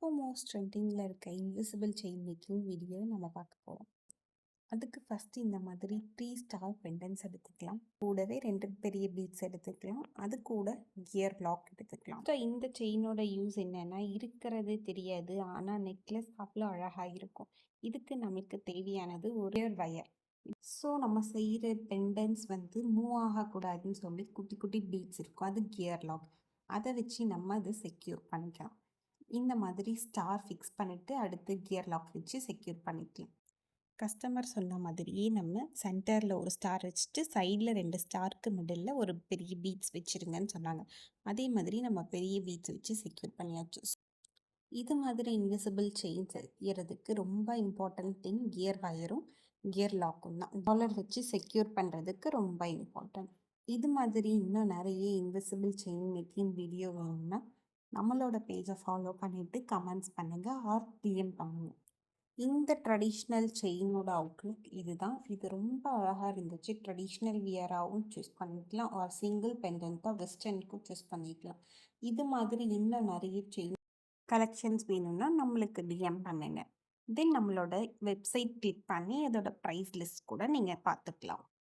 இப்போ மோஸ்ட் ட்ரெண்டிங்கில் இருக்க இன்விசிபிள் செயின் மேக்கிங் வீடியோ நம்ம பார்க்க போகிறோம். அதுக்கு ஃபஸ்ட்டு இந்த மாதிரி 3 ஸ்டார் பெண்டன்ஸ் எடுத்துக்கலாம். கூடவே 2 பெரிய பீட்ஸ் எடுத்துக்கலாம். அது கூட கியர் லாக் எடுத்துக்கலாம். ஸோ இந்த செயினோட யூஸ் என்னென்னா, இருக்கிறது தெரியாது, ஆனால் நெக்லஸ் அவ்வளோ அழகாக இருக்கும். இதுக்கு நமக்கு தேவையானது ஒரு வயர். ஸோ நம்ம செய்கிற பெண்டன்ஸ் மூவ் ஆகக்கூடாதுன்னு சொல்லி குட்டி குட்டி பீட்ஸ் இருக்கும், அது கியர் லாக். அதை வச்சு நம்ம அதை செக்யூர் பண்ணிக்கலாம். இந்த மாதிரி ஸ்டார் ஃபிக்ஸ் பண்ணிவிட்டு அடுத்து கியர் லாக் வச்சு செக்யூர் பண்ணிக்கலாம். கஸ்டமர் சொன்ன மாதிரியே நம்ம சென்டரில் ஒரு ஸ்டார் வச்சுட்டு சைடில் 2 ஸ்டாருக்கு மிடில் ஒரு பெரிய பீட்ஸ் வச்சுருங்கன்னு சொன்னாங்க. அதே மாதிரி நம்ம பெரிய பீட்ஸ் வச்சு செக்யூர் பண்ணியாச்சு. இது மாதிரி இன்விசிபிள் செயின்ஸ் செய்யறதுக்கு ரொம்ப இம்பார்ட்டன்ட் திங் கியர் வயரும் கியர் லாக்கும் தான். டாலர் வச்சு செக்யூர் பண்ணுறதுக்கு ரொம்ப இம்பார்ட்டன்ட். இது மாதிரி இன்னும் நிறைய இன்விசிபிள் செயின் மேக்கிங் வீடியோ வேணும்னா நம்மளோட பேஜை ஃபாலோ பண்ணிவிட்டு கமெண்ட்ஸ் பண்ணுங்கள் ஆர் டிஎம் பண்ணுங்கள். இந்த ட்ரெடிஷ்னல் செயினோட அவுட்லுக் இதுதான். இது ரொம்ப அழகாக இருந்துச்சு. ட்ரெடிஷ்னல் வியராகவும் சூஸ் பண்ணிக்கலாம் ஆர் சிங்கிள் பெண்டன்ட்டாக வெஸ்டர்னுக்கும் சூஸ் பண்ணிக்கலாம். இது மாதிரி இன்னும் நிறைய செயின் கலெக்ஷன்ஸ் வேணும்னா நம்மளுக்கு டிஎம் பண்ணுங்கள். தென் நம்மளோட வெப்சைட் கிளிக் பண்ணி அதோட ப்ரைஸ் லிஸ்ட் கூட நீங்கள் பார்த்துக்கலாம்.